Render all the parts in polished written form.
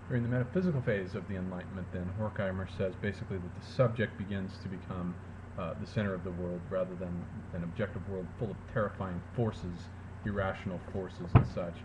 During the metaphysical phase of the Enlightenment, then, Horkheimer says basically that the subject begins to become the center of the world rather than an objective world full of terrifying forces, irrational forces and such.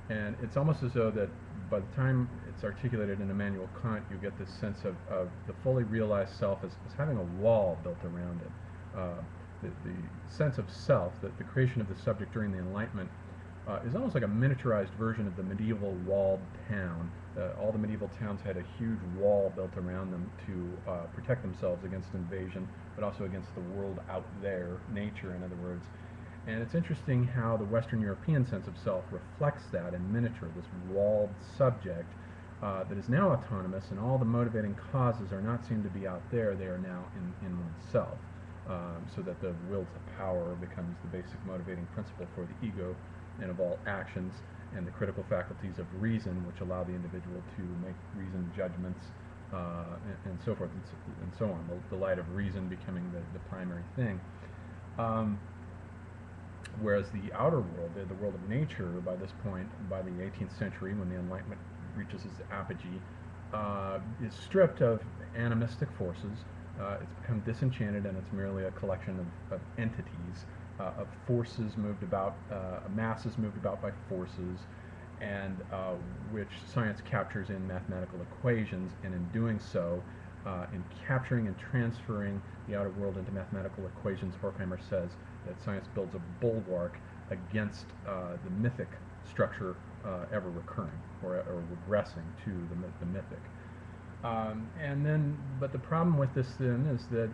And it's almost as though that by the time it's articulated in Immanuel Kant, you get this sense of the fully realized self as having a wall built around it. The sense of self, that the creation of the subject during the Enlightenment, is almost like a miniaturized version of the medieval walled town. All the medieval towns had a huge wall built around them to protect themselves against invasion, but also against the world out there, nature, in other words. And it's interesting how the Western European sense of self reflects that in miniature, this walled subject that is now autonomous, and all the motivating causes are not seen to be out there, they are now in oneself. So that the will to power becomes the basic motivating principle for the ego and of all actions, and the critical faculties of reason, which allow the individual to make reasoned judgments, and so forth and so on. The light of reason becoming the primary thing. Whereas the outer world, the world of nature, by this point, by the 18th century, when the Enlightenment reaches its apogee, is stripped of animistic forces. It's become disenchanted, and it's merely a collection of entities, of forces moved about, masses moved about by forces, and which science captures in mathematical equations, and in doing so, in capturing and transferring the outer world into mathematical equations, Horkheimer says that science builds a bulwark against the mythic structure ever recurring or regressing to the mythic. But the problem with this then is that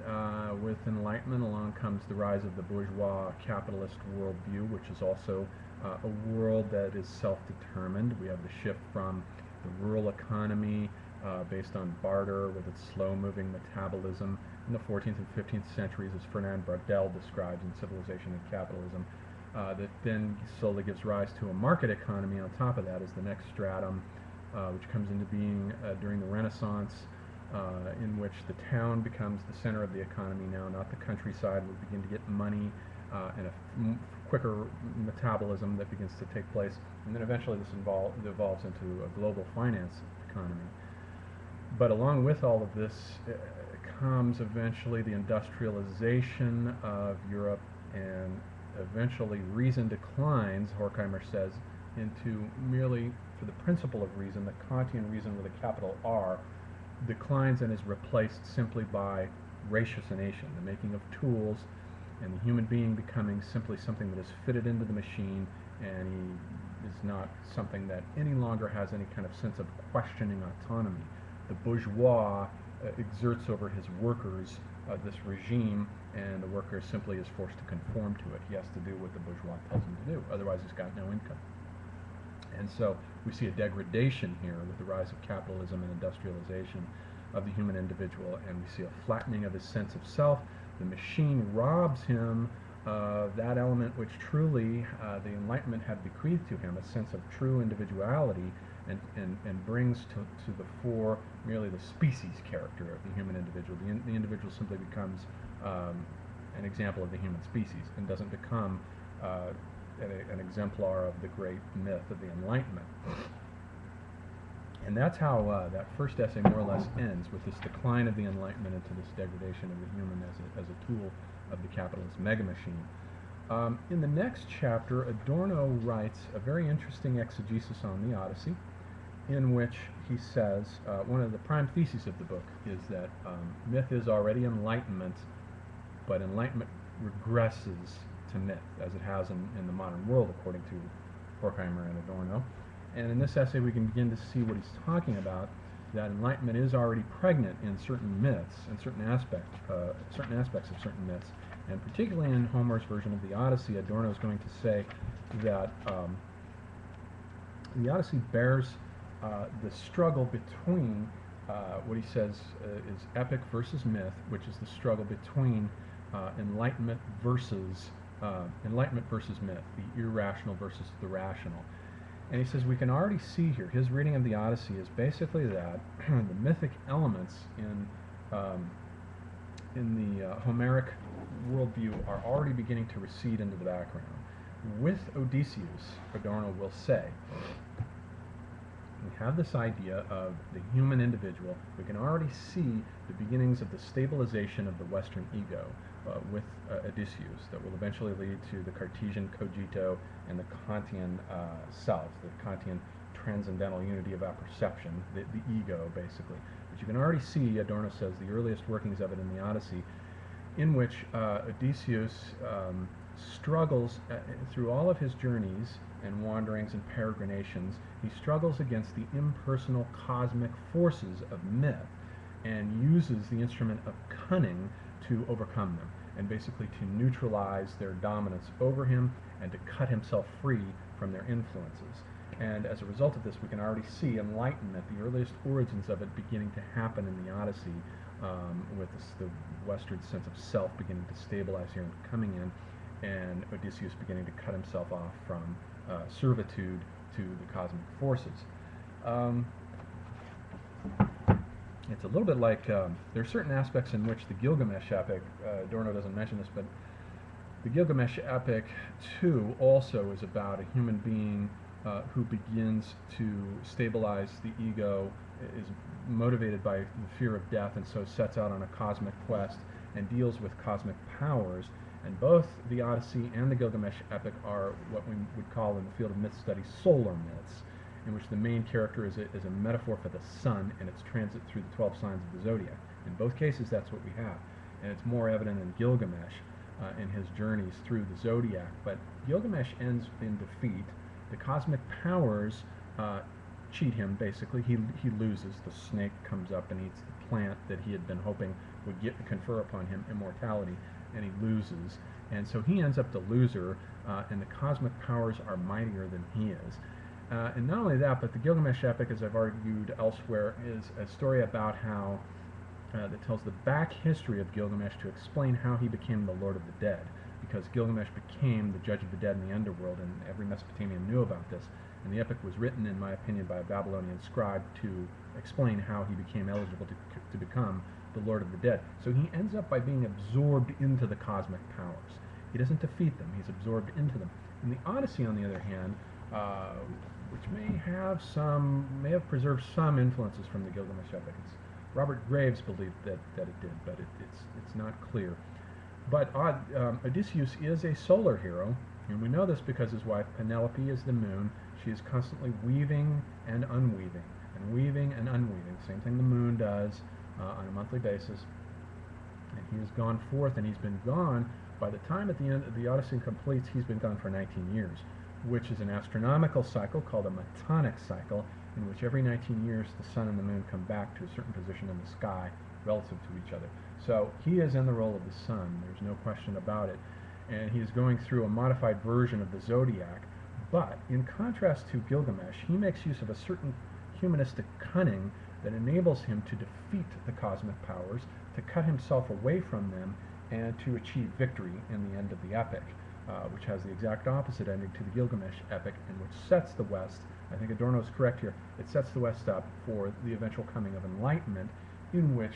with Enlightenment along comes the rise of the bourgeois capitalist worldview, which is also a world that is self-determined. We have the shift from the rural economy based on barter with its slow-moving metabolism in the 14th and 15th centuries, as Fernand Braudel describes in Civilization and Capitalism, that then slowly gives rise to a market economy on top of that as the next stratum, which comes into being during the Renaissance, in which the town becomes the center of the economy now, not the countryside. We begin to get money and a quicker metabolism that begins to take place, and then eventually this evolves into a global finance economy. But along with all of this comes eventually the industrialization of Europe, and eventually reason declines, Horkheimer says, into merely, for the principle of reason, the Kantian reason with a capital R, declines and is replaced simply by ratiocination, the making of tools, and the human being becoming simply something that is fitted into the machine, and he is not something that any longer has any kind of sense of questioning autonomy. The bourgeois exerts over his workers this regime, and the worker simply is forced to conform to it. He has to do what the bourgeois tells him to do, otherwise he's got no income. And so we see a degradation here with the rise of capitalism and industrialization of the human individual, and we see a flattening of his sense of self. The machine robs him of that element which truly the Enlightenment had bequeathed to him, a sense of true individuality, and brings to the fore merely the species character of the human individual. The individual simply becomes an example of the human species and doesn't become an exemplar of the great myth of the Enlightenment. And that's how that first essay more or less ends, with this decline of the Enlightenment into this degradation of the human as a tool of the capitalist mega-machine. In the next chapter, Adorno writes a very interesting exegesis on the Odyssey, in which he says, one of the prime theses of the book is that myth is already enlightenment, but enlightenment regresses to myth, as it has in the modern world, according to Horkheimer and Adorno. And in this essay we can begin to see what he's talking about, that enlightenment is already pregnant in certain myths and certain aspects of certain myths. And particularly in Homer's version of the Odyssey, Adorno is going to say that the Odyssey bears the struggle between what he says is epic versus myth, which is the struggle between enlightenment versus myth, the irrational versus the rational. And he says we can already see here, his reading of the Odyssey is basically that the mythic elements in the Homeric worldview are already beginning to recede into the background. With Odysseus, Adorno will say we have this idea of the human individual. We can already see the beginnings of the stabilization of the Western ego with Odysseus that will eventually lead to the Cartesian cogito and the Kantian self, the Kantian transcendental unity of apperception, the ego, basically. But you can already see, Adorno says, the earliest workings of it in the Odyssey, in which Odysseus struggles through all of his journeys and wanderings and peregrinations. He struggles against the impersonal cosmic forces of myth and uses the instrument of cunning to overcome them and basically to neutralize their dominance over him and to cut himself free from their influences. And as a result of this, we can already see Enlightenment, the earliest origins of it, beginning to happen in the Odyssey, with the Western sense of self beginning to stabilize here and coming in, and Odysseus beginning to cut himself off from servitude to the cosmic forces. It's a little bit like, there are certain aspects in which the Gilgamesh epic, Adorno doesn't mention this, but the Gilgamesh epic too also is about a human being who begins to stabilize the ego, is motivated by the fear of death, and so sets out on a cosmic quest and deals with cosmic powers. And both the Odyssey and the Gilgamesh epic are what we would call in the field of myth study solar myths, in which the main character is a metaphor for the sun and its transit through the 12 signs of the zodiac. In both cases, that's what we have. And it's more evident in Gilgamesh in his journeys through the zodiac. But Gilgamesh ends in defeat. The cosmic powers cheat him, basically. He loses. The snake comes up and eats the plant that he had been hoping would confer upon him immortality, and he loses. And so he ends up the loser, and the cosmic powers are mightier than he is. And not only that, but the Gilgamesh epic, as I've argued elsewhere, is a story about how, that tells the back history of Gilgamesh to explain how he became the Lord of the Dead. Because Gilgamesh became the judge of the dead in the underworld, and every Mesopotamian knew about this. And the epic was written, in my opinion, by a Babylonian scribe to explain how he became eligible to become the Lord of the Dead. So he ends up by being absorbed into the cosmic powers. He doesn't defeat them, he's absorbed into them. In the Odyssey, on the other hand, which may have preserved some influences from the Gilgamesh epic. Robert Graves believed that it did, but it's not clear. But Odysseus is a solar hero, and we know this because his wife Penelope is the moon. She is constantly weaving and unweaving, and weaving and unweaving. Same thing the moon does on a monthly basis. And he has gone forth, and he's been gone, by the time at the end of the Odyssey completes, he's been gone for 19 years, which is an astronomical cycle called a metonic cycle, in which every 19 years the sun and the moon come back to a certain position in the sky relative to each other. So he is in the role of the sun, there's no question about it, and he is going through a modified version of the zodiac. But in contrast to Gilgamesh, he makes use of a certain humanistic cunning that enables him to defeat the cosmic powers, to cut himself away from them, and to achieve victory in the end of the epic, which has the exact opposite ending to the Gilgamesh epic, and which sets the West, I think Adorno is correct here, it sets the West up for the eventual coming of Enlightenment, in which,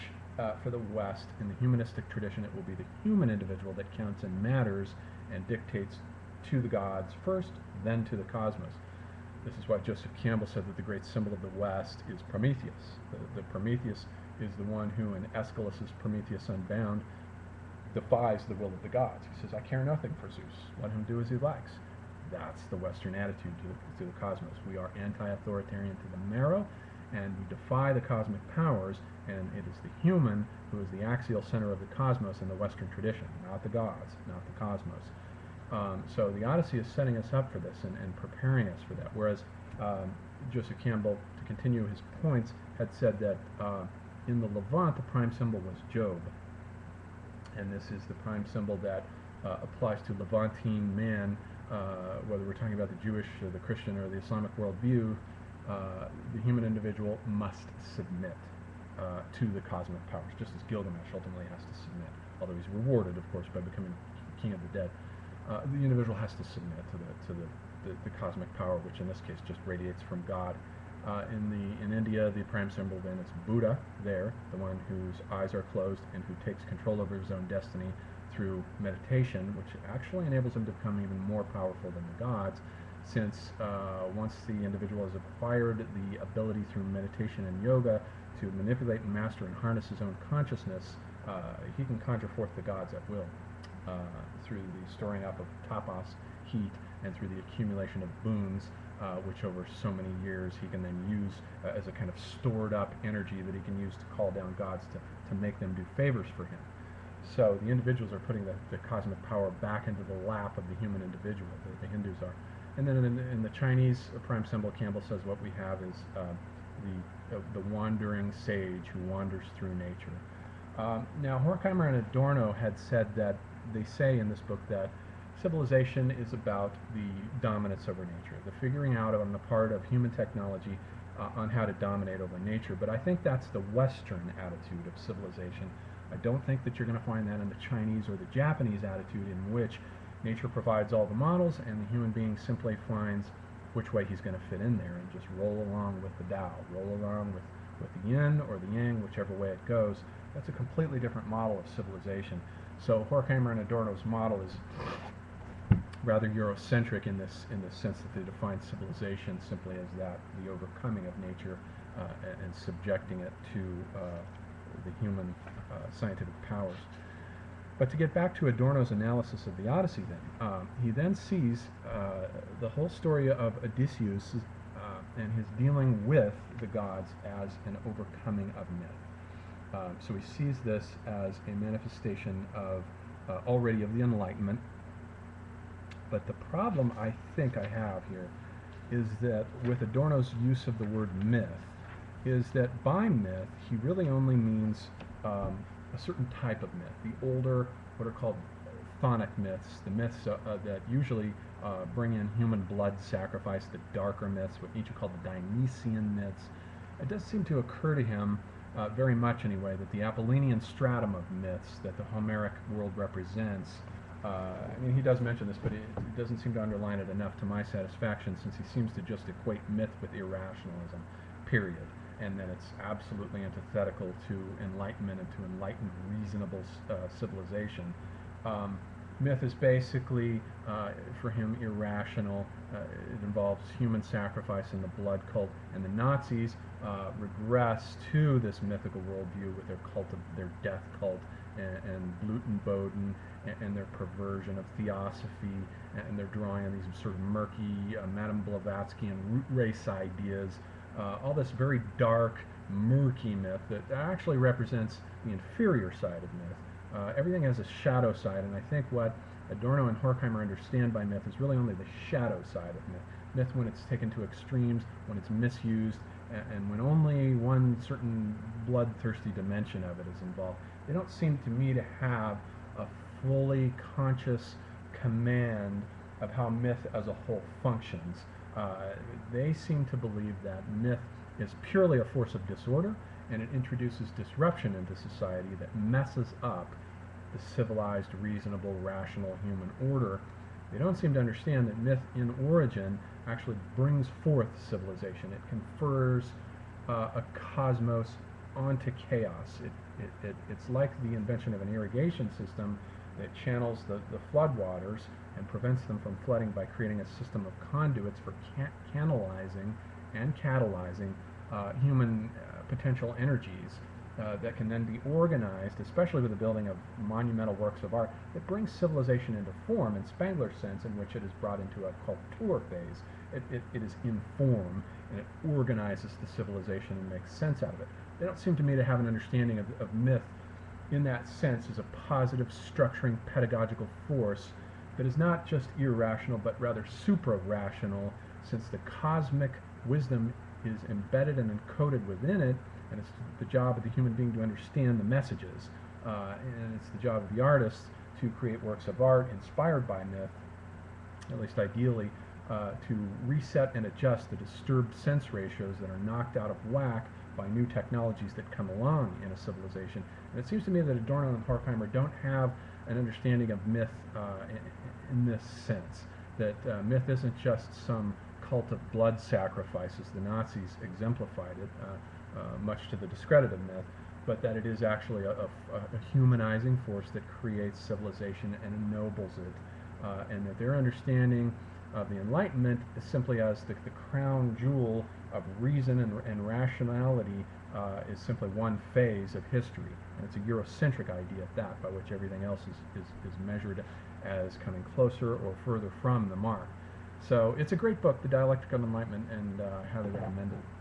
for the West, in the humanistic tradition, it will be the human individual that counts and matters and dictates to the gods first, then to the cosmos. This is why Joseph Campbell said that the great symbol of the West is Prometheus. The Prometheus is the one who, in Aeschylus's Prometheus Unbound, defies the will of the gods. He says, I care nothing for Zeus. Let him do as he likes. That's the Western attitude to the cosmos. We are anti-authoritarian to the marrow, and we defy the cosmic powers, and it is the human who is the axial center of the cosmos in the Western tradition, not the gods, not the cosmos. So the Odyssey is setting us up for this and preparing us for that, whereas Joseph Campbell, to continue his points, had said that in the Levant the prime symbol was Job, and this is the prime symbol that applies to Levantine man, whether we're talking about the Jewish or the Christian or the Islamic worldview. The human individual must submit to the cosmic powers, just as Gilgamesh ultimately has to submit, although he's rewarded, of course, by becoming king of the dead. The individual has to submit to the cosmic power, which in this case just radiates from God. In India, the prime symbol then is Buddha, there, the one whose eyes are closed and who takes control over his own destiny through meditation, which actually enables him to become even more powerful than the gods. since once the individual has acquired the ability through meditation and yoga to manipulate and master and harness his own consciousness, he can conjure forth the gods at will through the storing up of tapas, heat, and through the accumulation of boons, which over so many years he can then use as a kind of stored up energy that he can use to call down gods to make them do favors for him. So the individuals are putting the cosmic power back into the lap of the human individual, the Hindus are. And then in the Chinese prime symbol, Campbell says what we have is the wandering sage who wanders through nature. Now Horkheimer and Adorno had said that, they say in this book that civilization is about the dominance over nature, the figuring out on the part of human technology on how to dominate over nature. But I think that's the Western attitude of civilization. I don't think that you're going to find that in the Chinese or the Japanese attitude, in which nature provides all the models and the human being simply finds which way he's going to fit in there and just roll along with the Tao, roll along with the yin or the yang, whichever way it goes. That's a completely different model of civilization. So Horkheimer and Adorno's model is rather Eurocentric in this sense that they define civilization simply as that, the overcoming of nature and subjecting it to the human scientific powers. But to get back to Adorno's analysis of the Odyssey then, he then sees the whole story of Odysseus and his dealing with the gods as an overcoming of myth. So he sees this as a manifestation of already of the Enlightenment. But the problem I think I have here is that with Adorno's use of the word myth, is that by myth he really only means a certain type of myth, the older, what are called chthonic myths, the myths that usually bring in human blood sacrifice, the darker myths, what Nietzsche called the Dionysian myths. It does seem to occur to him, very much anyway, that the Apollonian stratum of myths that the Homeric world represents, I mean, he does mention this, but it doesn't seem to underline it enough to my satisfaction, since he seems to just equate myth with irrationalism, period. And then it's absolutely antithetical to enlightenment and to enlightened, reasonable civilization. Myth is basically, for him, irrational. It involves human sacrifice and the blood cult. And the Nazis regress to this mythical worldview with their cult of their death cult and Blutenboden and their perversion of theosophy, and they're drawing on these sort of murky Madame Blavatsky and root race ideas. All this very dark, murky myth that actually represents the inferior side of myth. Everything has a shadow side, and I think what Adorno and Horkheimer understand by myth is really only the shadow side of myth. Myth when it's taken to extremes, when it's misused, and when only one certain bloodthirsty dimension of it is involved. They don't seem to me to have a fully conscious command of how myth as a whole functions. They seem to believe that myth is purely a force of disorder, and it introduces disruption into society that messes up the civilized, reasonable, rational human order. They don't seem to understand that myth in origin actually brings forth civilization. It confers a cosmos onto chaos. It's like the invention of an irrigation system that channels the floodwaters and prevents them from flooding by creating a system of conduits for canalizing and catalyzing human potential energies that can then be organized, especially with the building of monumental works of art, that brings civilization into form in Spengler's sense, in which it is brought into a culture phase. It is in form, and it organizes the civilization and makes sense out of it. They don't seem to me to have an understanding of myth in that sense as a positive, structuring, pedagogical force that is not just irrational, but rather supra-rational, since the cosmic wisdom is embedded and encoded within it, and it's the job of the human being to understand the messages, and it's the job of the artist to create works of art inspired by myth, at least ideally, to reset and adjust the disturbed sense ratios that are knocked out of whack by new technologies that come along in a civilization. And it seems to me that Adorno and Horkheimer don't have an understanding of myth in this sense, that myth isn't just some cult of blood sacrifices. The Nazis exemplified it, much to the discredit of myth, but that it is actually a humanizing force that creates civilization and ennobles it, and that their understanding of the Enlightenment simply as the crown jewel of reason and rationality is simply one phase of history. And it's a Eurocentric idea at that, by which everything else is measured as coming closer or further from the mark. So it's a great book, The Dialectic of Enlightenment, and I highly recommend it.